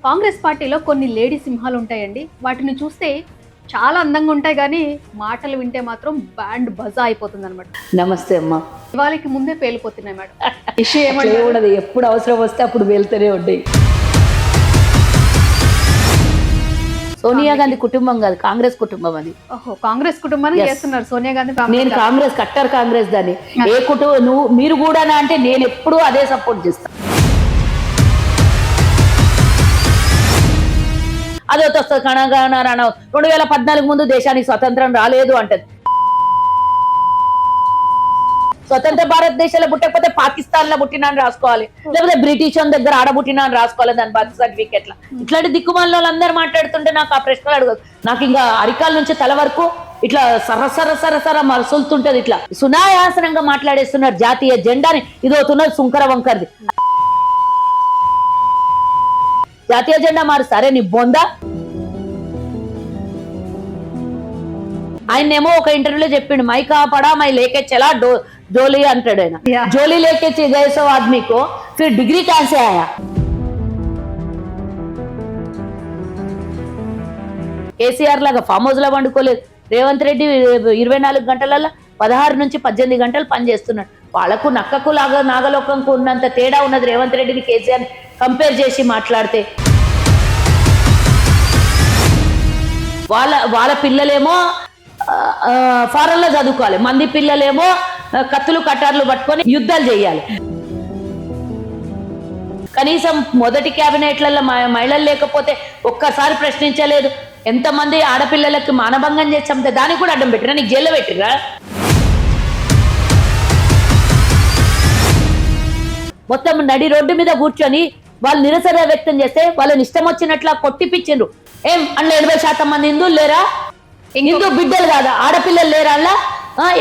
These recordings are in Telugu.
కాంగ్రెస్ పార్టీలో కొన్ని లేడీ సింహాలు ఉంటాయండి. వాటిని చూస్తే చాలా అందంగా ఉంటాయి కానీ మాటలు వింటే మాత్రం బ్యాండ్ బజా అయిపోతుంది అనమాట. నమస్తే అమ్మా. ఇవాళకి ముందే పేలిపోతున్నాయి మేడం. ఉండదు, ఎప్పుడు అవసరం వస్తే అప్పుడు వెళ్తూనే ఉంటాయి. సోనియా గాంధీ కుటుంబం కాదు, కాంగ్రెస్ కుటుంబం అది. ఓహో, కాంగ్రెస్ కుటుంబాన్ని చేస్తున్నారు సోనియా గాంధీ. నేను కాంగ్రెస్ కట్టర్ కాంగ్రెస్ దాన్ని. ఏ కుటుంబం నువ్వు మీరు కూడా అంటే నేను ఎప్పుడు అదే సపోర్ట్ చేస్తాను. అదే వస్తుంది కణగాన 2014 ముందు దేశానికి స్వతంత్రం రాలేదు అంటది. స్వతంత్ర భారతదేశంలో పుట్టకపోతే పాకిస్తాన్ లో పుట్టినాన్ని రాసుకోవాలి, లేకపోతే బ్రిటిష్ దగ్గర ఆడబుట్టినా అని రాసుకోవాలి దాని బర్త్ సర్టిఫికెట్ లా. ఇట్లాంటి దిక్కుమాల వాళ్ళందరూ మాట్లాడుతుంటే నాకు ఆ ప్రశ్నలు అడగదు. నాకు ఇంకా అరికాల నుంచి తల వరకు ఇట్లా సరసర మరుసులుతుంటది. ఇట్లా సునాయాసనంగా మాట్లాడేస్తున్నారు జాతీయ జెండాని. ఇదవుతున్నది సుంకర వంకర్ది. జాతీయ జెండా మారు సరే నీ బొందా. ఆయనేమో ఒక ఇంటర్వ్యూలో చెప్పిండు, మై కాపడా మై లేకే చలా జోలీ అంటాడు ఆయన. జోలీ లేకే గైసో ఆద్మీకో ఫిర్ డిగ్రీ కాసే ఆయా. కేసీఆర్ లాగా ఫామ్ హౌస్ లో వండుకోలేదు. రేవంత్ రెడ్డి 24 గంటలలో 16 నుంచి 18 గంటలు పనిచేస్తున్నాడు. వాళ్ళకు నక్కకు లాగా నాగలోకంకు ఉన్నంత తేడా ఉన్నది రేవంత్ రెడ్డిని కేసీఆర్ కంపేర్ చేసి మాట్లాడితే. వాళ్ళ పిల్లలేమో ఫారెన్ లో చదువుకోవాలి, మంది పిల్లలేమో కత్తులు కటార్లు పట్టుకొని యుద్ధాలు చేయాలి. కనీసం మొదటి క్యాబినెట్లలో మహిళలు లేకపోతే ఒక్కసారి ప్రశ్నించలేదు. ఎంతమంది ఆడపిల్లలకి మానభంగం చేసాం, దానికి కూడా అడ్డం పెట్టిరా, నీకు జైల్లో పెట్టిరా. మొత్తం నడి రోడ్డు మీద కూర్చొని వాళ్ళు నిరసన వ్యక్తం చేస్తే వాళ్ళని ఇష్టం వచ్చినట్లా కొట్టిపిచ్చిండ్రు. ఏం అందులో 80% మంది హిందువులు లేరా? హిందూ బిడ్డలు కాదా? ఆడపిల్లలు లేరా? అలా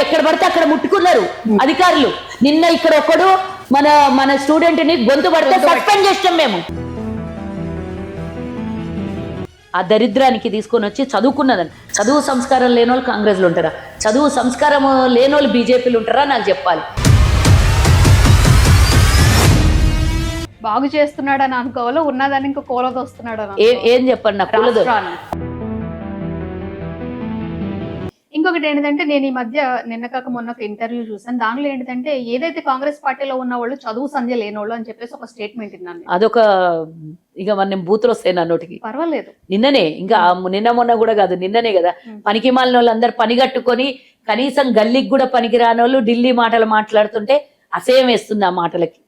ఎక్కడ పడితే అక్కడ ముట్టుకున్నారు అధికారులు. నిన్న ఇక్కడ ఒకడు మన స్టూడెంట్ ని గొంతు పడితే సస్పెండ్ చేస్తాం మేము. ఆ దరిద్రానికి తీసుకొని వచ్చి చదువుకున్నదని. చదువు సంస్కారం లేని వాళ్ళు కాంగ్రెస్లో ఉంటారా? చదువు సంస్కారం లేని వాళ్ళు బీజేపీలు ఉంటారా? నాకు చెప్పాలి. బాగు చేస్తున్నాడని అనుకోవాలో ఉన్నదాన్ని ఇంకా కూలదొస్తున్నాడు. ఏం చెప్పండి నాకు కూలదు. ఇంకొకటి ఏంటంటే, నేను ఈ మధ్య నిన్న కాక మొన్న ఒక ఇంటర్వ్యూ చూసాను. దానిలో ఏంటంటే, ఏదైతే కాంగ్రెస్ పార్టీలో ఉన్న వాళ్ళు చదువు సంధ్య లేనోళ్ళు అని చెప్పేసి ఒక స్టేట్మెంట్ ఇన్నాను. అదొక ఇక మన బూతులు వస్తాయి నా నోటికి. పర్వాలేదు, నిన్ననే, ఇంకా నిన్న మొన్న కూడా కాదు, నిన్ననే కదా పనికి మాలిన వాళ్ళు అందరు పని కట్టుకొని కనీసం గల్లీకి కూడా పనికి రాని వాళ్ళు ఢిల్లీ మాటలు మాట్లాడుతుంటే అసహ్యం వేస్తుంది ఆ మాటలకి.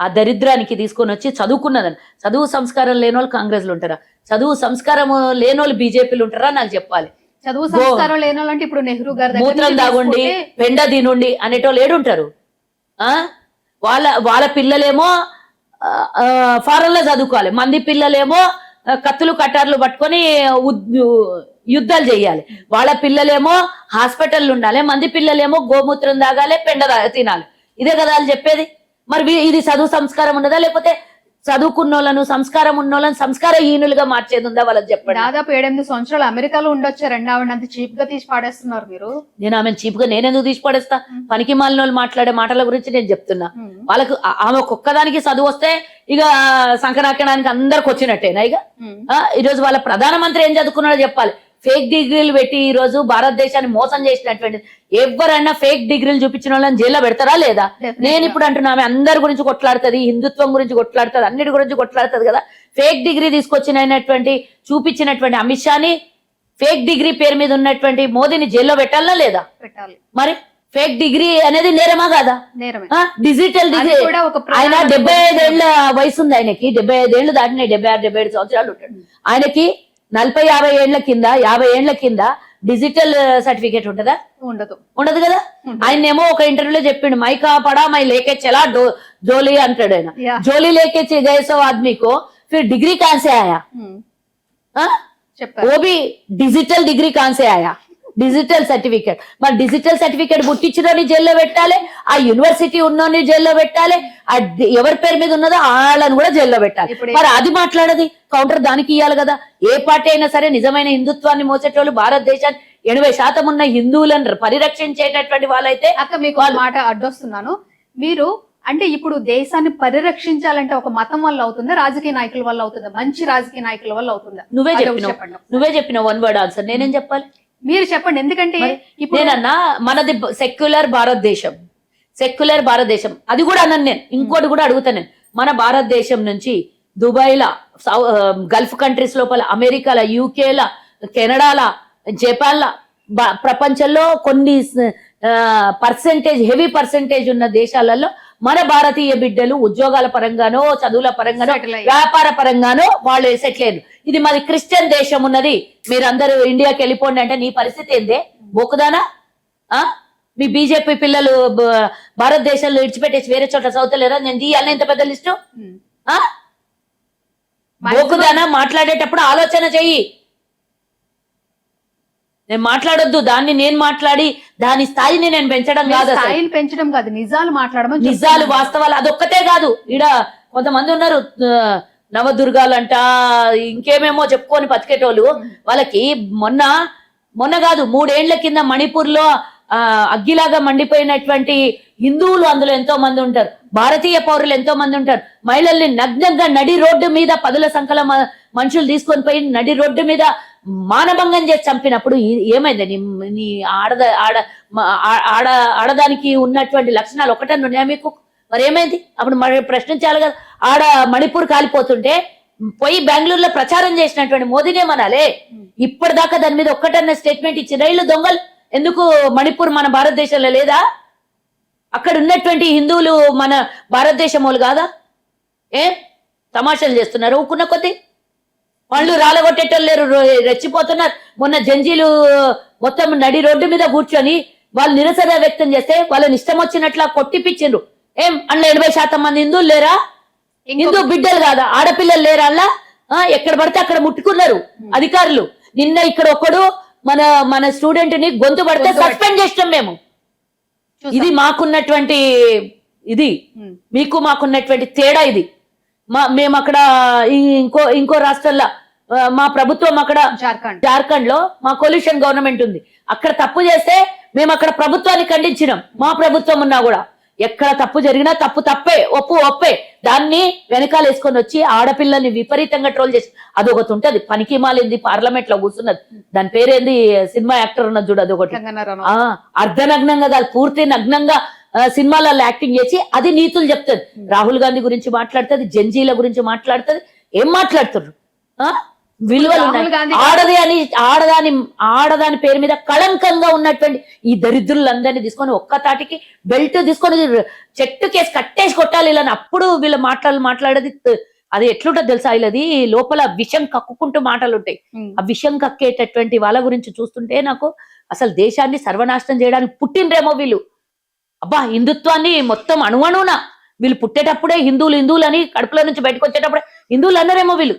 ఆ దరిద్రానికి తీసుకొని వచ్చి చదువుకున్నదని. చదువు సంస్కారం లేని వాళ్ళు కాంగ్రెస్లో ఉంటారా? చదువు సంస్కారం లేని వాళ్ళు బీజేపీలు ఉంటారా? నాకు చెప్పాలి. చదువు సంస్కారం లేని వాళ్ళు అంటే ఇప్పుడు నెహ్రూ గారు మూత్రం దాగుండి పెండ తినుండి అనేటోళ్ళు ఏడుంటారు. వాళ్ళ పిల్లలేమో ఫారెన్ లో చదువుకోవాలి, మంది పిల్లలేమో కత్తులు కటార్లు పట్టుకొని యుద్ధాలు చేయాలి. వాళ్ళ పిల్లలేమో హాస్పిటల్ ఉండాలి, మంది పిల్లలేమో గోమూత్రం తాగాలి, పెండ తినాలి. ఇదే కదా వాళ్ళు చెప్పేది. మరి ఇది చదువు సంస్కారం ఉన్నదా? లేకపోతే చదువుకున్న వాళ్ళను సంస్కారం ఉన్న వాళ్ళని సంస్కారహీనులుగా మార్చేది ఉందా? వాళ్ళకి చెప్పండి. దాదాపు 7-8 సంవత్సరాలు అమెరికాలో ఉండొచ్చారండి. ఆవిడ అంత చీప్ గా తీసి పాడేస్తున్నారు మీరు. నేను ఆమె చీప్ గా నేనెందుకు తీసి పడేస్తా? పనికి మాలిన వాళ్ళు మాట్లాడే మాటల గురించి నేను చెప్తున్నా. వాళ్ళకు ఆమె ఒక్కొక్కదానికి చదువు వస్తే ఇక సంకనాకడానికి అందరికి వచ్చినట్టేనా? ఇక ఈరోజు వాళ్ళ ప్రధానమంత్రి ఏం చదువుకున్నాడో చెప్పాలి. ఫేక్ డిగ్రీలు పెట్టి ఈ రోజు భారతదేశాన్ని మోసం చేసినటువంటి ఎవరైనా ఫేక్ డిగ్రీలు చూపించిన వాళ్ళని జైల్లో పెడతారా లేదా? నేను ఇప్పుడు అంటున్నా, ఆమె అందరి గురించి కొట్లాడుతుంది, హిందుత్వం గురించి కొట్లాడుతుంది, అన్నిటి గురించి కొట్లాడుతుంది కదా. ఫేక్ డిగ్రీ తీసుకొచ్చినటువంటి చూపించినటువంటి అమిత్ షాని, ఫేక్ డిగ్రీ పేరు మీద ఉన్నటువంటి మోదీని జైల్లో పెట్టాలా లేదా? పెట్టాలి. మరి ఫేక్ డిగ్రీ అనేది నేరమా కాదా? Digital degree. ఆయన 75 ఏళ్ల వయసు ఉంది ఆయనకి. 75 ఏళ్లు దాటినాయి, 76, 77 సంవత్సరాలు ఉంటాడు ఆయనకి. 40-50 ఏళ్ల కింద 50 ఏళ్ల కింద డిజిటల్ సర్టిఫికేట్ ఉంటదా? ఉండదు కదా. ఆయనేమో ఒక ఇంటర్వ్యూలో చెప్పిండు, మై కాపడా మై లేకే చలా జోలీ అంటాడు ఆయన. జోలీ లేకే గైసో ఆద్మీకో ఫిర్ డిగ్రీ కాన్సే ఆయా. वो भी डिजिटल डिग्री कहां से आया? Digital certificate. మరి డిజిటల్ సర్టిఫికేట్ పుట్టించడాన్ని జైల్లో పెట్టాలి, ఆ యూనివర్సిటీ ఉన్నోని జైల్లో పెట్టాలి, ఎవరి పేరు మీద ఉన్నదో వాళ్ళని కూడా జైల్లో పెట్టాలి. మరి అది మాట్లాడది కౌంటర్ దానికి ఇవ్వాలి కదా. ఏ పార్టీ అయినా సరే నిజమైన హిందుత్వాన్ని మోసేటోళ్ళు, భారతదేశాన్ని 80% ఉన్న హిందువులను పరిరక్షించేటటువంటి వాళ్ళైతే. అక్క మీకు మాట అడ్డొస్తున్నాను, మీరు అంటే ఇప్పుడు దేశాన్ని పరిరక్షించాలంటే ఒక మతం వల్ల అవుతుందా, రాజకీయ నాయకుల వల్ల అవుతుందా, మంచి రాజకీయ నాయకుల వల్ల అవుతుందా? నువ్వే అదొకటి చెప్పినావు చెప్పండి. నువ్వే చెప్పినావు 1 word ఆన్సర్. నేనేం చెప్పాలి? మీరు చెప్పండి. ఎందుకంటే ఇప్పుడు నేనన్నా మనది సెక్యులర్ భారతదేశం, సెక్యులర్ భారతదేశం. అది కూడా అన్నాను నేను. ఇంకోటి కూడా అడుగుతాను నేను. మన భారతదేశం నుంచి దుబాయ్లా, గల్ఫ్ కంట్రీస్ లోపల, అమెరికాల, యూకేల, కెనడాల, జపాన్ల, ప్రపంచంలో కొన్ని పర్సెంటేజ్, హెవీ పర్సెంటేజ్ ఉన్న దేశాలలో మన భారతీయ బిడ్డలు ఉద్యోగాల పరంగానో, చదువుల పరంగానో, Settle అయ్యారు. వ్యాపార పరంగానో వాళ్ళు సెటిల్ అయ్యారు. ఇది మాది క్రిస్టియన్ దేశం ఉన్నది, మీరందరూ ఇండియాకి వెళ్ళిపోండి అంటే నీ పరిస్థితి ఏందే? బోకుదానా? మీ బీజేపీ పిల్లలు భారతదేశంలో విడిచిపెట్టేసి వేరే చోట్ల చదువుతలేరా? నేను తీయాలని ఇంత పెద్ద లిస్టు? బోకుదానా? మాట్లాడేటప్పుడు ఆలోచన చెయ్యి. నేను మాట్లాడొద్దు, దాన్ని నేను మాట్లాడి దాని స్థాయిని నేను పెంచడం కాదు, స్థాయిని పెంచడం కాదు, నిజాలు మాట్లాడడం. నిజాలు, వాస్తవాలు. అదొక్కటే కాదు, ఈడ కొంతమంది ఉన్నారు నవదుర్గాలంట, ఇంకేమేమో చెప్పుకొని బతికేటోళ్ళు. వాళ్ళకి మొన్న కాదు 3 ఏళ్ల కింద మణిపూర్ లో అగ్గిలాగా మండిపోయినటువంటి హిందువులు అందులో ఎంతో మంది ఉంటారు, భారతీయ పౌరులు ఎంతో మంది ఉంటారు. మహిళల్ని నగ్నంగా నడి రోడ్డు మీద 10ల సంఖ్యల మనుషులు తీసుకొని పోయి నడి రోడ్డు మీద మానభంగం చేసి చంపినప్పుడు ఏమైంది? నీ ఆడదానికి ఉన్నటువంటి లక్షణాలు ఒకటన్నా ఉన్నాయా మీకు? మరి ఏమైంది? అప్పుడు మరి ప్రశ్నించాలి కదా. ఆడ మణిపూర్ కాలిపోతుంటే పోయి బెంగళూరులో ప్రచారం చేసినటువంటి మోదీనేమనాలే? ఇప్పటిదాకా దాని మీద ఒక్కటన్నా స్టేట్మెంట్ ఇచ్చి రైళ్లు దొంగలు ఎందుకు? మణిపూర్ మన భారతదేశంలో లేదా? అక్కడ ఉన్నటువంటి హిందువులు మన భారతదేశం వాళ్ళు కాదా? తమాషాలు చేస్తున్నారు ఊకున్న కొద్ది. వాళ్ళు రాలగొట్టేటోళ్ళు లేరు, రెచ్చిపోతున్నారు. మొన్న జంజీలు మొత్తం నడి రోడ్డు మీద కూర్చొని వాళ్ళు నిరసన వ్యక్తం చేస్తే వాళ్ళని ఇష్టం వచ్చినట్లా కొట్టిపిచ్చిండ్రు. అందులో 80% మంది హిందువులు లేరా? హిందూ బిడ్డలు కాదా? ఆడపిల్లలు లేరా? అలా ఎక్కడ పడితే అక్కడ ముట్టుకున్నారు అధికారులు. నిన్న ఇక్కడ ఒకడు మన స్టూడెంట్ ని గొంతు పడితే సస్పెండ్ చేసినాం మేము. ఇది మాకున్నటువంటి ఇది, మీకు మాకున్నటువంటి తేడా ఇది. మేము అక్కడ ఇంకో రాష్ట్రాల్లో మా ప్రభుత్వం, అక్కడ జార్ఖండ్ లో మా కొల్యూషన్ గవర్నమెంట్ ఉంది. అక్కడ తప్పు చేస్తే మేము అక్కడ ప్రభుత్వాన్ని ఖండించినాం. మా ప్రభుత్వం ఉన్నా కూడా ఎక్కడ తప్పు జరిగినా తప్పే, ఒప్పే. దాన్ని వెనకాల వేసుకొని వచ్చి ఆడపిల్లల్ని విపరీతంగా ట్రోల్ చేసి, అదొకటి ఉంటది పనికి మాలింది పార్లమెంట్ లో కూర్చున్నది. దాని పేరేంది? సినిమా యాక్టర్ ఉన్నది చూడు, అదొకటి. అర్ధనగ్నంగా కాదు, పూర్తి నగ్నంగా సినిమాలలో యాక్టింగ్ చేసి అది నీతులు చెప్తుంది. రాహుల్ గాంధీ గురించి మాట్లాడుతుంది, జంజీల గురించి మాట్లాడుతుంది. ఏం మాట్లాడుతున్నారు? విలువలు ఆడదాని పేరు మీద కళంకంగా ఉన్నటువంటి ఈ దరిద్రులందరినీ తీసుకొని ఒక్కతాటికి బెల్ట్ తీసుకొని చెట్టు కేసి కట్టేసి కొట్టాలి ఇలా. అప్పుడు వీళ్ళ మాట్లాడేది అది ఎట్లుంటది తెలుసా? వీళ్ళది లోపల విషం కక్కుకుంటూ మాటలు ఉంటాయి. ఆ విషం కక్కేటటువంటి వాళ్ళ గురించి చూస్తుంటే నాకు అసలు దేశాన్ని సర్వనాశనం చేయడానికి పుట్టినరేమో వీళ్ళు. అబ్బా, హిందుత్వాన్ని మొత్తం అణువణున వీళ్ళు పుట్టేటప్పుడే హిందువులు అని కడుపులో నుంచి బయటకు వచ్చేటప్పుడే హిందువులు అన్నారేమో వీళ్ళు.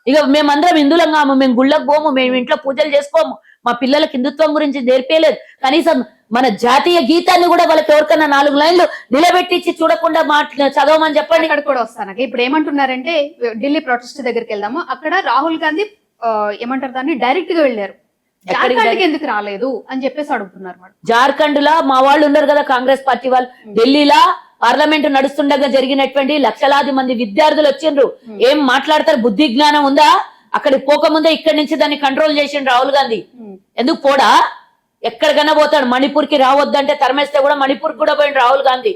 ఇక మేమందరం హిందువులం కాము, మేము గుళ్ళకు పోము, మేము ఇంట్లో పూజలు చేసుకోము, మా పిల్లలకి హిందుత్వం గురించి నేర్పేయలేదు. కనీసం మన జాతీయ గీతాన్ని కూడా వాళ్ళకి ఎవరికన్నా 4 లైన్లు నిలబెట్టించి చూడకుండా చదవమని చెప్పండి. అక్కడ కూడా వస్తాను. ఇప్పుడు ఏమంటున్నారంటే ఢిల్లీ ప్రొటెస్ట్ దగ్గరికి వెళ్దాము. అక్కడ రాహుల్ గాంధీ ఏమంటారు దాన్ని, డైరెక్ట్ గా వెళ్ళారు. జార్ఖండ్ ఎందుకు రాలేదు అని చెప్పేసి అడుగుతున్నారు. జార్ఖండ్ లా మా వాళ్ళు ఉన్నారు కదా, కాంగ్రెస్ పార్టీ వాళ్ళు. ఢిల్లీలో పార్లమెంట్ నడుస్తుండగా జరిగినటువంటి లక్షలాది మంది విద్యార్థులు వచ్చిండ్రు. ఏం మాట్లాడతారు? బుద్ధి జ్ఞానం ఉందా? అక్కడికి పోకముందే ఇక్కడి నుంచి దాన్ని కంట్రోల్ చేసిండు రాహుల్ గాంధీ. ఎందుకు పోడా? ఎక్కడికైనా పోతాడు. మణిపూర్ కి రావద్దంటే తరమేస్తే కూడా మణిపూర్ కూడా పోయిండు రాహుల్ గాంధీ.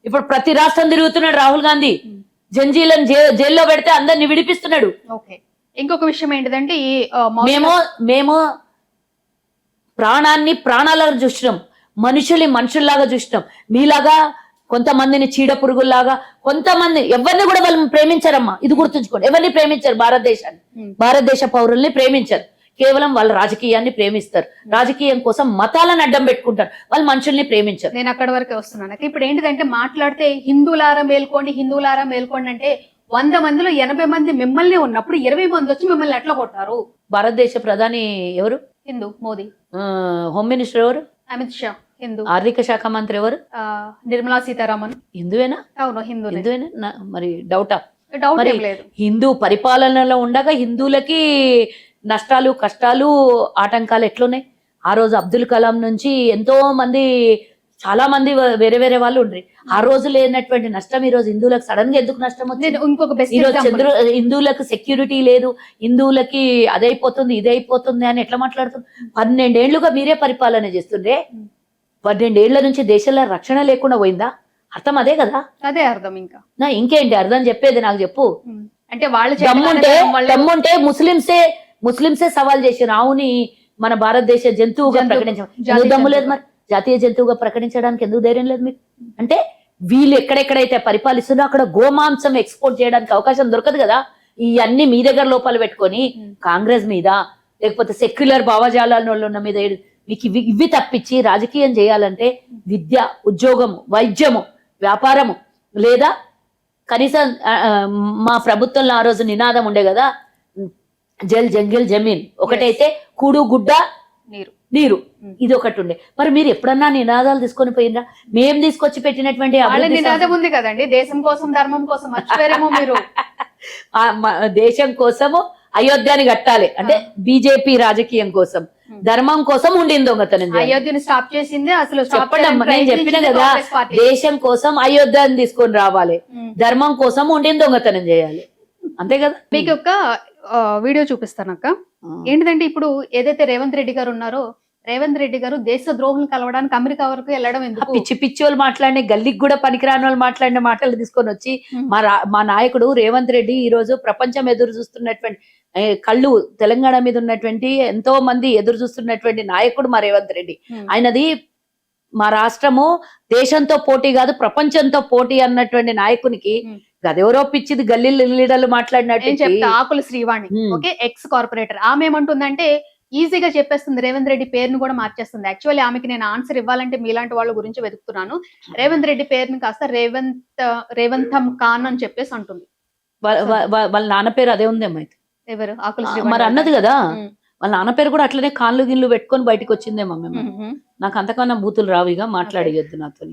ఇప్పుడు ప్రతి రాష్ట్రం తిరుగుతున్నాడు రాహుల్ గాంధీ. జంజీలను జైల్లో పెడితే అందరిని విడిపిస్తున్నాడు. ఇంకొక విషయం ఏంటిదంటే, మేము ప్రాణాన్ని ప్రాణాలాగా చూసినాం, మనుషుల్లాగా చూసినాం. మీలాగా కొంతమందిని చీడ పురుగుల్లాగా, కొంతమంది ఎవరిని కూడా వాళ్ళు ప్రేమించారమ్మా. ఇది గుర్తుంచుకోండి, ఎవరిని ప్రేమించారు? భారతదేశ పౌరుల్ని ప్రేమించారు. కేవలం వాళ్ళ రాజకీయాన్ని ప్రేమిస్తారు. రాజకీయం కోసం మతాలను అడ్డం పెట్టుకుంటారు. వాళ్ళు మనుషుల్ని ప్రేమించారు. నేను అక్కడి వరకే వస్తున్నాను. ఇప్పుడు ఏంటిదంటే, మాట్లాడితే హిందువులారా మేల్కోండి అంటే 100 మందిలో 80 మంది మిమ్మల్ని ఉన్నప్పుడు 20 మంది వచ్చి మిమ్మల్ని ఎట్లా కొట్టారు? భారతదేశ ప్రధాని ఎవరు? హిందూ. మోదీ. హోమ్ మినిస్టర్ ఎవరు? అమిత్ షా. హిందూ. ఆర్థిక శాఖ మంత్రి ఎవరు? నిర్మలా సీతారామన్. హిందువేనా? అవును, హిందువేనా? మరి డౌటా? డౌట్ లేదు. హిందూ పరిపాలనలో ఉండగా హిందువులకి నష్టాలు, కష్టాలు, ఆటంకాలు ఎట్లున్నాయి? ఆ రోజు అబ్దుల్ కలాం నుంచి ఎంతో మంది చాలా మంది వేరే వేరే వాళ్ళు ఉండ్రి. ఆ రోజు లేనటువంటి నష్టం ఈ రోజు హిందువులకు సడన్ గా ఎందుకు నష్టం వచ్చింది? నేను ఇంకొక బెస్ట్ ఈ రోజు హిందువులకు సెక్యూరిటీ లేదు, హిందువులకి అదైపోతుంది ఇదైపోతుంది అని ఎట్లా మాట్లాడుతుంది? 12 ఏళ్లుగా మీరే పరిపాలన చేస్తుండే, 12 ఏళ్ల నుంచి దేశంలో రక్షణ లేకుండా పోయిందా? అర్థం అదే కదా. అదే అర్థం. ఇంకా ఇంకేంటి అర్థం చెప్పేది నాకు చెప్పు. అంటే వాళ్ళు దమ్ముంటే ముస్లింసే సవాల్ చేసి రావుని మన భారతదేశ జంతువుగా ప్రకటించారు. దమ్ము లేదు మరి, జాతీయ జంతువుగా ప్రకటించడానికి ఎందుకు ధైర్యం లేదు మీకు? అంటే వీళ్ళు ఎక్కడెక్కడైతే పరిపాలిస్తున్నా అక్కడ గోమాంసం ఎక్స్పోర్ట్ చేయడానికి అవకాశం దొరకదు కదా. ఇవన్నీ మీ దగ్గర లోపాలు పెట్టుకొని కాంగ్రెస్ మీద లేకపోతే సెక్యులర్ భావజాలాల ఉన్న మీద మీకు ఇవి తప్పించి రాజకీయం చేయాలంటే విద్య, ఉద్యోగము, వైద్యము, వ్యాపారము, లేదా కనీసం మా ప్రభుత్వంలో ఆ రోజు నినాదం ఉండే కదా, జల్ జంగిల్ జమీన్, ఒకటైతే కూడు గుడ్డ నీరు, ఇది ఒకటి ఉండే. మరి మీరు ఎప్పుడన్నా నినాదాలు తీసుకొని పోయినరా? మేం తీసుకొచ్చి పెట్టినటువంటి నినాదం ఉంది కదండి, దేశం కోసం ధర్మం కోసం. మర్చిపోయారేమో మీరు. దేశం కోసము అయోధ్యని కట్టాలి అంటే బీజేపీ రాజకీయం కోసం, ధర్మం కోసం ఉండింది దొంగతనం. అయోధ్యని స్టాప్ చేసింది అసలు. చెప్పండి, నేను చెప్పిన కదా, దేశం కోసం అయోధ్యని తీసుకొని రావాలి, ధర్మం కోసం ఉండింది దొంగతనం చేయాలి, అంతే కదా. మీకు ఒక వీడియో చూపిస్తాను అక్క. ఏంటిదంటే ఇప్పుడు ఏదైతే రేవంత్ రెడ్డి గారు ఉన్నారో, రేవంత్ రెడ్డి గారు దేశ ద్రోహులు కలవడానికి అమెరికా వరకు వెళ్ళడం ఎందుకు? పిచ్చి పిచ్చి వాళ్ళు మాట్లాడిన, గల్లీకి కూడా పనికిరాని వాళ్ళు మాట్లాడిన మాటలు తీసుకొని వచ్చి మా నాయకుడు రేవంత్ రెడ్డి ఈ రోజు ప్రపంచం ఎదురు చూస్తున్నటువంటి కళ్ళు తెలంగాణ మీద ఉన్నటువంటి ఎంతో మంది ఎదురు చూస్తున్నటువంటి నాయకుడు మా రేవంత్ రెడ్డి. ఆయనది మా రాష్ట్రము దేశంతో పోటీ కాదు ప్రపంచంతో పోటీ అన్నటువంటి నాయకునికి గదెవరో పిచ్చిది గల్లీ లీడర్లు మాట్లాడినట్టు చెప్తా. ఆకుల శ్రీవాణి, ఓకే, ఎక్స్ కార్పొరేటర్. ఆమె ఏమంటుందంటే ఈజీగా చెప్పేస్తుంది, రేవంత్ రెడ్డి పేరును కూడా మార్చేస్తుంది. యాక్చువల్లీ ఆమెకి నేను ఆన్సర్ ఇవ్వాలంటే మీలాంటి వాళ్ళ గురించి వెతుకుతున్నాను. రేవంత్ రెడ్డి పేరుని కాస్త రేవంతం ఖాన్ అని చెప్పేసి అంటుంది. వాళ్ళ నాన్న పేరు అదే ఉందేమో. అయితే ఎవరు? ఆకుల శ్రీవాణి మరి అన్నది కదా, వాళ్ళ నాన్న పేరు కూడా అట్లనే కాళ్ళు గిన్లు పెట్టుకొని బయటకు వచ్చిందేమో. మేము నాకు అంతకన్నా బూతులు రావు, ఇక మాట్లాడేయద్దు నాతో.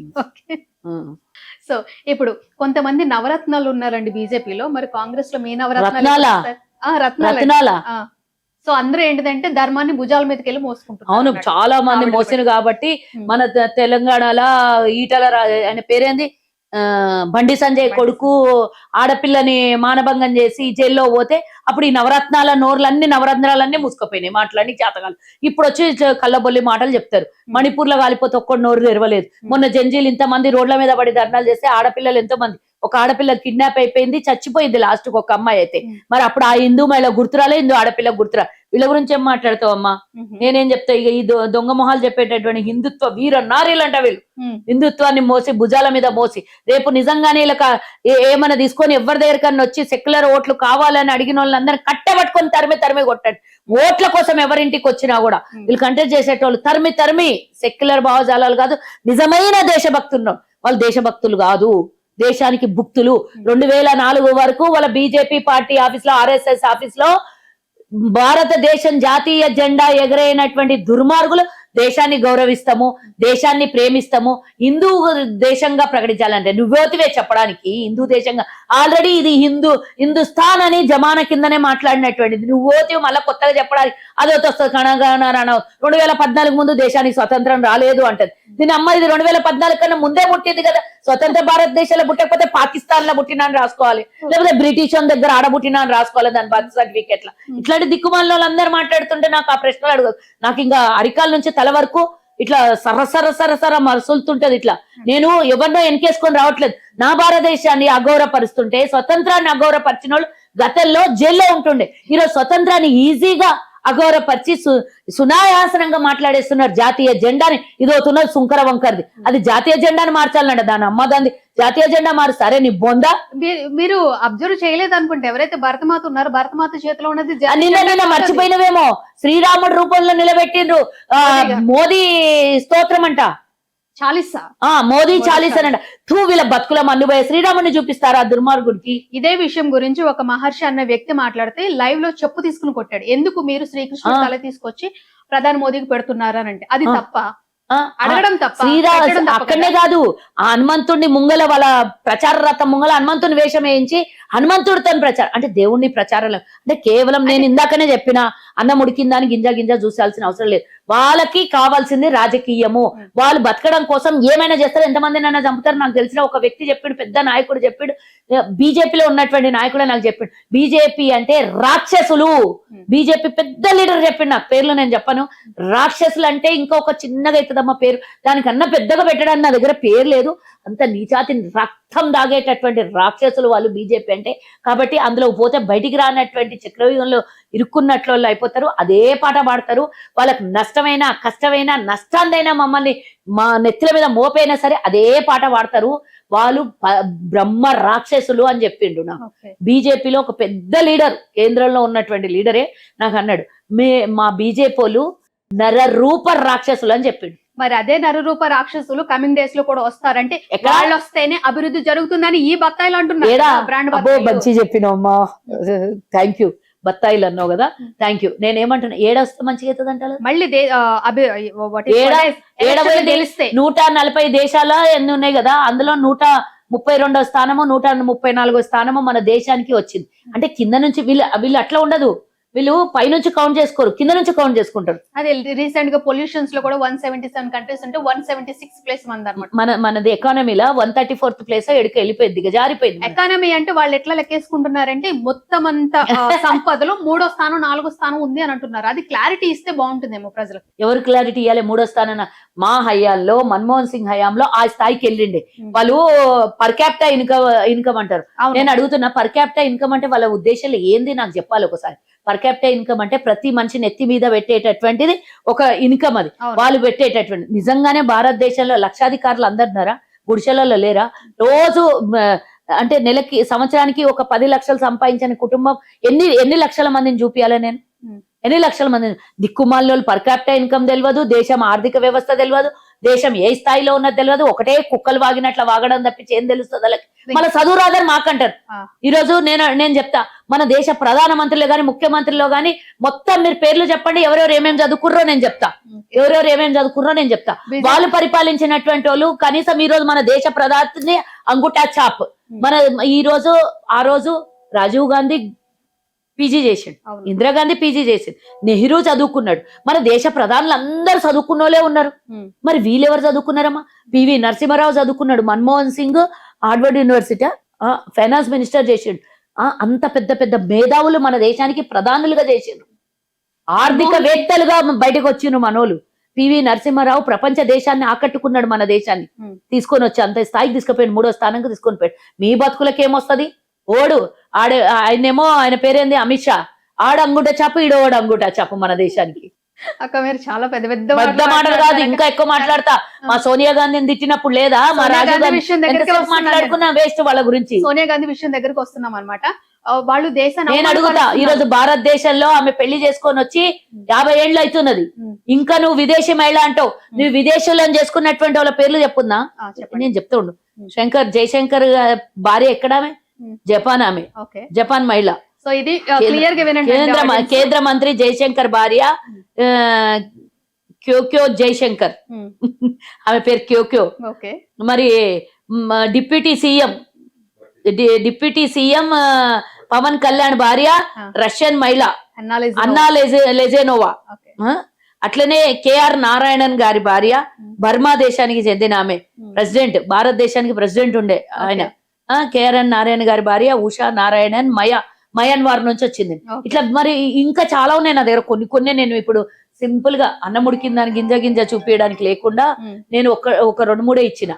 సో ఇప్పుడు కొంతమంది నవరత్నాలు ఉన్నారండి బీజేపీలో, మరి కాంగ్రెస్ లో మీ రత్నాలా? సో అందరూ ఏంటిదంటే ధర్మాన్ని భుజాల మీదకి వెళ్ళి మోసుకుంటారు. అవును, చాలా మంది మోసిన కాబట్టి మన తెలంగాణలో ఈటల ఆయన పేరేంది, బండి సంజయ్ కొడుకు ఆడపిల్లని మానభంగం చేసి జైల్లో పోతే అప్పుడు ఈ నవరత్నాల నవరత్నాలన్నీ మూసుకుపోయినాయి, మాట్లాడి జాతకాలు. ఇప్పుడు వచ్చి కళ్ళబొల్లి మాటలు చెప్తారు. మణిపూర్ లో కాలిపోతే ఒక్కడు నోరు తెరవలేదు. మొన్న జంజీలు ఇంతమంది రోడ్ల మీద పడి ధర్నాలు చేస్తే ఆడపిల్లలు ఎంతో మంది, ఒక ఆడపిల్ల కిడ్నాప్ అయిపోయింది, చచ్చిపోయింది లాస్ట్ ఒక అమ్మాయి అయితే. మరి అప్పుడు ఆ హిందూ మహిళ గుర్తురాలే, హిందూ ఆడపిల్ల గుర్తురా. వీళ్ళ గురించి ఏం మాట్లాడతావు అమ్మా? నేనేం చెప్తా, ఇక ఈ దొంగ మొహాలు చెప్పేటటువంటి హిందుత్వ వీర నారీలంట వీళ్ళు. హిందుత్వాన్ని మోసి భుజాల మీద మోసి రేపు నిజంగానే ఇలా ఏమైనా తీసుకొని ఎవరి దగ్గరకన్నా వచ్చి సెక్యులర్ ఓట్లు కావాలని అడిగిన వాళ్ళందరినీ కట్టబట్టుకొని తరిమి కొట్టండి. ఓట్ల కోసం ఎవరింటికి వచ్చినా కూడా వీళ్ళు కంటెస్ట్ చేసేటోళ్ళు తరిమి సెక్యులర్ భావజాలాలు కాదు, నిజమైన దేశభక్తులు. వాళ్ళు దేశభక్తులు కాదు, దేశానికి భుక్తులు. 2004 వరకు వాళ్ళ బీజేపీ పార్టీ ఆఫీస్ లో, ఆర్ఎస్ఎస్ ఆఫీస్ లో భారతదేశం జాతీయ జెండా ఎగరైనటువంటి దుర్మార్గులు దేశాన్ని గౌరవిస్తాము, దేశాన్ని ప్రేమిస్తాము, హిందూ దేశంగా ప్రకటించాలంటే నువ్వోతివే చెప్పడానికి. హిందూ దేశంగా ఆల్రెడీ ఇది హిందుస్థాన్ అని జమానా కిందనే మాట్లాడినటువంటిది. నువ్వోతివి మళ్ళీ కొత్తగా చెప్పడానికి అదొకటి వస్తుంది. కణగణ 2014 ముందు దేశానికి స్వతంత్రం రాలేదు అంటది. దీని అమ్మ ఇది 2014 కన్నా ముందే పుట్టింది కదా. స్వతంత్ర భారతదేశంలో పుట్టకపోతే పాకిస్తాన్ లో పుట్టినా అని రాసుకోవాలి, లేకపోతే బ్రిటిష్ దగ్గర ఆడబుట్టినా అని రాసుకోవాలి దాని బర్త్ సర్టిఫికెట్ లా. ఇట్లాంటి దిక్కుమాల వాళ్ళందరూ మాట్లాడుతుంటే నాకు ఆ ప్రశ్నలు అడగదు. నాకు ఇంకా అరికాల నుంచి తల వరకు ఇట్లా సర్ర మరుసులుతుంటది. ఇట్లా నేను ఎవరినో ఎన్కేసుకొని రావట్లేదు. నా భారతదేశాన్ని అగౌరవపరుస్తుంటే, స్వతంత్రాన్ని అగౌరవపరిచిన వాళ్ళు గతంలో జైల్లో ఉంటుండే. ఈరోజు స్వతంత్రాన్ని ఈజీగా అగౌరవపరిచి సునాయాసనంగా మాట్లాడేస్తున్నారు. జాతీయ జెండాని ఇదవుతున్నది సుంకర వంకర్ది. అది జాతీయ జెండాని మార్చాలంట. దాని అమ్మ దాన్ని జాతీయ జెండా మారుస్తారే నీ బొందా. మీరు అబ్జర్వ్ చేయలేదు అనుకుంటే, ఎవరైతే భరతమాత ఉన్నారో భరతమాత చేతిలో ఉన్నది నిన్న మర్చిపోయినవేమో. శ్రీరాముడు రూపంలో నిలబెట్టిండ్రు మోదీ స్తోత్రం అంట, చాలీసా. మోదీ చాలీసా అంట. వీళ్ళ బతుకుల మన్నుపోయే శ్రీరాముడిని చూపిస్తారా దుర్మార్గుడికి? ఇదే విషయం గురించి ఒక మహర్షి అన్న వ్యక్తి మాట్లాడితే లైవ్ లో చెప్పు తీసుకుని కొట్టాడు. ఎందుకు మీరు శ్రీకృష్ణుడు తల తీసుకొచ్చి ప్రధాని మోదీకి పెడుతున్నారా అంటే అది తప్ప. అడగడం తప్ప శ్రీరామ పెట్టడం తప్ప అక్కడనే కదా. కాదు, ఆ హనుమంతుడిని ముంగల వాళ్ళ ప్రచార రథం ముంగల హనుమంతుని వేషం వేయించి హనుమంతుడితో ప్రచారం అంటే దేవుణ్ణి ప్రచారంలో అంటే కేవలం నేను ఇందాకనే చెప్పిన అన్నం ఉడికిందని గింజ గింజ చూసాల్సిన అవసరం లేదు. వాళ్ళకి కావాల్సింది రాజకీయము. వాళ్ళు బతకడం కోసం ఏమైనా చేస్తారు, ఎంతమంది నన్ను చంపుతారు. నాకు తెలిసిన ఒక వ్యక్తి చెప్పాడు, పెద్ద నాయకుడు చెప్పాడు, బీజేపీలో ఉన్నటువంటి నాయకుడే నాకు చెప్పాడు, బీజేపీ అంటే రాక్షసులు. బీజేపీ పెద్ద లీడర్ చెప్పాడు, నాకు పేర్లు నేను చెప్పను. రాక్షసులు అంటే ఇంకొక చిన్నగా అవుతుందమ్మా పేరు, దానికన్నా పెద్దగా పెట్టడానికి నా దగ్గర పేరు లేదు. అంత నీచాతి రక్తం దాగేటటువంటి రాక్షసులు వాళ్ళు బీజేపీ అంటే. కాబట్టి అందులో పోతే బయటికి రానటువంటి చక్రవ్యూహంలో ఇరుక్కున్నట్లు అయిపోతారు. అదే పాట పాడతారు. వాళ్ళకి నష్టమైనా కష్టమైనా నష్టాన్నైనా మమ్మల్ని మా నెత్తుల మీద మోపైనా సరే అదే పాట పాడతారు. వాళ్ళు బ్రహ్మ రాక్షసులు అని చెప్పిండు నాకు. బీజేపీలో ఒక పెద్ద లీడర్, కేంద్రంలో ఉన్నటువంటి లీడరే నాకు అన్నాడు, మా బీజేపీ వాళ్ళు నరరూప రాక్షసులు అని చెప్పిండు. మరి అదే నరరూప రాక్షసులు కమింగ్ డేస్ లో కూడా వస్తారంటే వాళ్ళు వస్తేనే అభివృద్ధి జరుగుతుందని ఈ బత్తాయిలు అంటున్నారు. బ్రాండ్ మంచి చెప్పినమ్మా, థ్యాంక్ యూ. బత్తాయిలు అన్నావు కదా, థ్యాంక్ యూ. నేనేమంటున్నా, ఏడొస్తే మంచిగా అవుతుంది అంటారు. మళ్ళీ 140 దేశాల ఎన్ని ఉన్నాయి కదా, అందులో 132వ స్థానము 134వ స్థానము మన దేశానికి వచ్చింది. అంటే కింద నుంచి వీళ్ళు అట్లా ఉండదు, వీళ్ళు పైనుంచి కౌంట్ చేసుకోరు, కింద నుంచి కౌంట్ చేసుకుంటారు. అదే రీసెంట్ గా పొల్యూషన్స్ లో కూడా 177 కంట్రీస్ అంటే 176 ప్లేస్ మంది అనమాట. మనది ఎకానమీలో 134th ప్లేస్ ఎడికి వెళ్ళిపోయింది, జారిపోయింది. ఎకానమీ అంటే వాళ్ళు ఎట్లా లెక్కేసుకుంటున్నారంటే మొత్తం అంతా సంపదలో 3వ స్థానం 4వ స్థానం ఉంది అని అంటున్నారు. అది క్లారిటీ ఇస్తే బాగుంటుందేమో ప్రజలకు. ఎవరు క్లారిటీ ఇవ్వాలి? 3వ స్థానం మా హయాంలో, మన్మోహన్ సింగ్ హయాంలో ఆ స్థాయికి వెళ్ళిండే. వాళ్ళు పర్ క్యాపిటా ఇన్కమ్ అంటారు. నేను అడుగుతున్నా, పర్ క్యాపిటా ఇన్కమ్ అంటే వాళ్ళ ఉద్దేశాలు ఏంది నాకు చెప్పాలి ఒకసారి. పర్ క్యాపిటల్ ఇన్కమ్ అంటే ప్రతి మనిషి నెత్తి మీద పెట్టేటటువంటిది ఒక ఇన్కమ్, అది వాళ్ళు పెట్టేటటువంటి. నిజంగానే భారతదేశంలో లక్షాధికారులు అందరున్నారా? గుడిసెలలో లేరా? రోజు అంటే నెలకి సంవత్సరానికి ఒక 10 లక్షలు సంపాదించని కుటుంబం ఎన్ని లక్షల మందిని చూపియాలి నేను? ఎన్ని లక్షల మంది దిక్కుమాలిన వాళ్ళు. పర్ క్యాపిటల్ ఇన్కమ్ తెలియదు, దేశం ఆర్థిక వ్యవస్థ తెలియదు, దేశం ఏ స్థాయిలో ఉన్నది తెలియదు. ఒకటే కుక్కలు వాగినట్ల వాగడం తప్పించి ఏం తెలుస్తుంది వాళ్ళకి? మళ్ళీ చదువు రాదని మాకంటారు. ఈ రోజు నేను చెప్తా, మన దేశ ప్రధానమంత్రిలో గాని ముఖ్యమంత్రిలో గాని మొత్తం మీరు పేర్లు చెప్పండి, ఎవరెవరు ఏమేమి చదువుకుర్రో నేను చెప్తా, వాళ్ళు పరిపాలించినటువంటి వాళ్ళు. కనీసం ఈ రోజు మన దేశ ప్రధాని అంగుటా చాప్ మన ఆ రోజు రాజీవ్ గాంధీ పీజీ చేసిండు, ఇందిరాగాంధీ పీజీ చేసిండు, నెహ్రూ చదువుకున్నాడు. మన దేశ ప్రధానులు అందరూ చదువుకున్నోళ్ళే ఉన్నారు. మరి వీళ్ళెవరు చదువుకున్నారమ్మా? పివి నరసింహారావు చదువుకున్నాడు, Manmohan Singh Harvard university finance minister చేసిండు. అంత పెద్ద పెద్ద మేధావులు మన దేశానికి ప్రధానులుగా చేసిండ్రు, ఆర్థికవేత్తలుగా బయటకు వచ్చిండ్రు మనోళ్ళు. పివి నరసింహారావు ప్రపంచ దేశాన్ని ఆకట్టుకున్నాడు, మన దేశాన్ని తీసుకొని వచ్చి అంత స్థాయికి తీసుకుపోయాడు, 3వ స్థానానికి తీసుకొని పోయాడు. మీ బతుకులకి ఏమొస్తుంది? ఆయనేమో ఆయన పేరేంది, అమిత్ షా. అంగుట చాపు, ఈడోడు అంగుట చాపు మన దేశానికి. అక్క మీరు చాలా పెద్ద పెద్ద మాటలు కాదు, ఇంకా ఎక్కువ మాట్లాడతా. మా సోనియా గాంధీని తిట్టినప్పుడు లేదా, మా రాజీవ్ గాంధీ మాట్లాడుకున్నా వేస్ట్ వాళ్ళ గురించి. సోనియా గాంధీ విషయం దగ్గరకు వస్తున్నాం అనమాట. వాళ్ళు దేశాన్ని నేను అడుగుతా, ఈ రోజు భారతదేశంలో ఆమె పెళ్లి చేసుకొని వచ్చి 50 ఏళ్ళు అవుతున్నది, ఇంకా నువ్వు విదేశీ మహిళ అంటావు. నువ్వు విదేశంలో చేసుకున్నటువంటి వాళ్ళ పేర్లు చెప్పున్నా? నేను చెప్తా ఉండు. జయశంకర్ భార్య ఎక్కడామే? జపాన్. ఆమె జపాన్ మహిళ. సో ఇది క్లియర్ గా వినండి. కేంద్ర మంత్రి జయశంకర్ భార్య క్యోక్యో జయశంకర్, ఆమె పేరు క్యోక్యో. మరి డిప్యూటీ సీఎం పవన్ కళ్యాణ్ భార్య రష్యన్ మహిళ అన్నా లెజెనోవా. అట్లనే కేఆర్ నారాయణన్ గారి భార్య బర్మా దేశానికి చెందిన ఆమె, ప్రెసిడెంట్, భారతదేశానికి ప్రెసిడెంట్ ఉండే ఆయన. కేఆర్ఎన్ నారాయణ గారి భార్య ఉషా నారాయణన్ మయన్మార్ నుంచి వచ్చింది. ఇట్లా మరి ఇంకా చాలా ఉన్నాయి నా దగ్గర. కొన్ని నేను ఇప్పుడు సింపుల్ గా అన్నం ఉడికిందని గింజ చూపించడానికి లేకుండా నేను ఒక 2-3 ఇచ్చిన.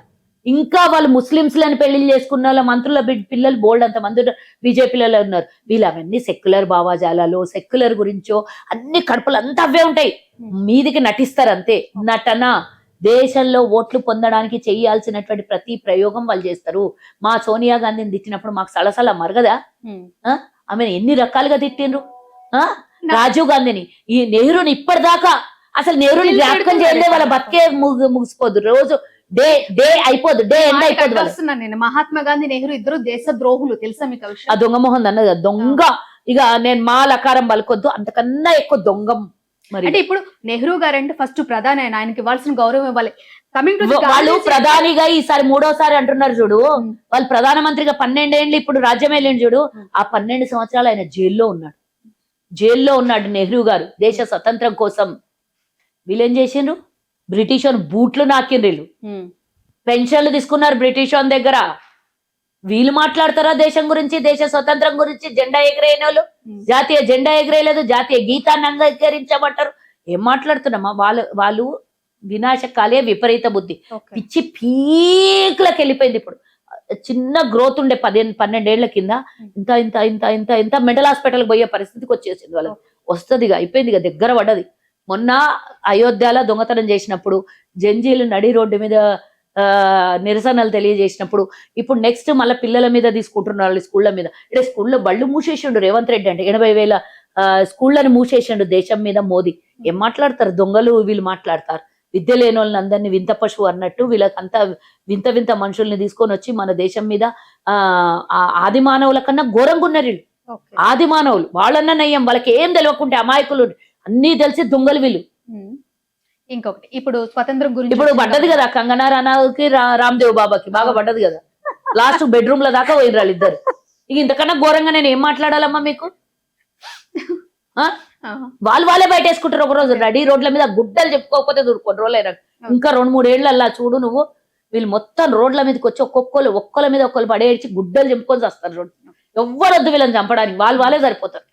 ఇంకా వాళ్ళు ముస్లింస్ లని పెళ్లి చేసుకున్న వాళ్ళ మంత్రుల పిల్లలు బోల్డ్ అంత మంది బీజేపీలలో ఉన్నారు. వీళ్ళు అవన్నీ సెక్యులర్ భావాజాలాలు, సెక్యులర్ గురించో అన్ని కడుపులు అంతా అవే ఉంటాయి, మీదికి నటిస్తారు అంతే. నటన. దేశంలో ఓట్లు పొందడానికి చేయాల్సినటువంటి ప్రతి ప్రయోగం వాళ్ళు చేస్తారు. మా సోనియా గాంధీని తిట్టినప్పుడు మాకు సలసల మరగదా? ఆమెను ఎన్ని రకాలుగా తిట్టిండ్రు. రాజీవ్ గాంధీని, ఈ నెహ్రూని ఇప్పటిదాకా అసలు నెహ్రూని జ్ఞాపకం చేయలే, వాళ్ళ బతికే ముగిసిపోదు. రోజు డే అయిపోదు, డే ఎండ్ అయిపోదు. నేను మహాత్మా గాంధీ, నెహ్రూ ఇద్దరు దేశ ద్రోహులు, తెలుసా మీకు? ఆ దొంగ మొహం అన్నది దొంగ. ఇక నేను మా లకారం పలుకొద్దు, అంతకన్నా ఎక్కువ దొంగ మరి అంటే ఇప్పుడు నెహ్రూ గారు అంటే ఫస్ట్ ప్రధాని, ఆయనకి ఇవ్వాల్సిన గౌరవం ఇవ్వాలి. కమింగ్ టు వాళ్ళు ప్రధానిగా ఈసారి 3వ సారి అంటున్నారు చూడు, వాళ్ళు ప్రధానమంత్రిగా 12 ఏళ్ళు ఇప్పుడు రాజ్యం వెళ్ళిండు చూడు, ఆ 12 సంవత్సరాలు ఆయన జైల్లో ఉన్నాడు నెహ్రూ గారు దేశ స్వతంత్రం కోసం. వీళ్ళేం చేసిండ్రు, బ్రిటిష్ బూట్లు నాకిండ్రు, వీళ్ళు పెన్షన్లు తీసుకున్నారు బ్రిటిష్ దగ్గర. వీళ్ళు మాట్లాడతారా దేశం గురించి, దేశ స్వతంత్రం గురించి? జెండా ఎగిరేయని వాళ్ళు జాతీయ జెండా ఎగిరేయలేదు, జాతీయ గీతాన్ని అంగీకరించమంటారు. ఏం మాట్లాడుతున్నామా? వాళ్ళు వినాశకాలే, విపరీత బుద్ధి, పిచ్చి పీక్లకు వెళ్ళిపోయింది. ఇప్పుడు చిన్న గ్రోత్ ఉండే 12 ఏళ్ల కింద ఇంత ఇంత ఇంత ఇంత ఇంత మెంటల్ హాస్పిటల్కి పోయే పరిస్థితికి వచ్చేసింది. వాళ్ళకి వస్తుంది, అయిపోయింది, దగ్గర పడ్డది. మొన్న అయోధ్యలో దొంగతనం చేసినప్పుడు, జంజీలు నడి రోడ్డు మీద నిరసనలు తెలియజేసినప్పుడు, ఇప్పుడు నెక్స్ట్ మళ్ళీ పిల్లల మీద తీసుకుంటున్నారు, స్కూళ్ళ మీద. అంటే స్కూల్లో బళ్ళు మూసేసిండు రేవంత్ రెడ్డి. అంటే 80,000 స్కూళ్ళని మూసేసిండు దేశం మీద మోదీ. ఏం మాట్లాడతారు దొంగలు వీళ్ళు మాట్లాడతారు. విద్య లేని వాళ్ళని అందరినీ వింత పశువు అన్నట్టు వీళ్ళకంతా వింత వింత మనుషుల్ని తీసుకొని వచ్చి మన దేశం మీద ఆది మానవుల కన్నా ఘోరంగా ఉన్నారు వీళ్ళు. ఆది మానవులు వాళ్ళన్న నయ్యం, వాళ్ళకి ఏం తెలియకుంటే అమాయకులు, అన్ని తెలిసి దొంగలు వీళ్ళు. ఇంకొకటి ఇప్పుడు స్వతంత్రం గురించి ఇప్పుడు పడ్డది కదా కంగనా రనౌత్కి రామ్దేవ్ బాబాకి బాగా పడ్డది కదా, లాస్ట్ బెడ్రూమ్ లో దాకా పోయిన వాళ్ళు ఇద్దరు. ఇక ఇంతకన్నా ఘోరంగా నేను ఏం మాట్లాడాలమ్మా మీకు? వాళ్ళే బయట వేసుకుంటారు. ఒక రోజు రెడీ రోడ్ల మీద గుడ్డలు చెప్పుకోకపోతే కొన్ని రోజులు అయినా ఇంకా 2-3 ఏళ్ళల్లా చూడు నువ్వు, వీళ్ళు మొత్తం రోడ్ల మీదకి వచ్చి ఒక్కొక్కల మీద ఒక్కరు పడేసి గుడ్డలు చెప్పుకొని వస్తారు. రోడ్డు ఎవ్వరొద్దు వీళ్ళని చంపడానికి, వాళ్ళే సరిపోతారు.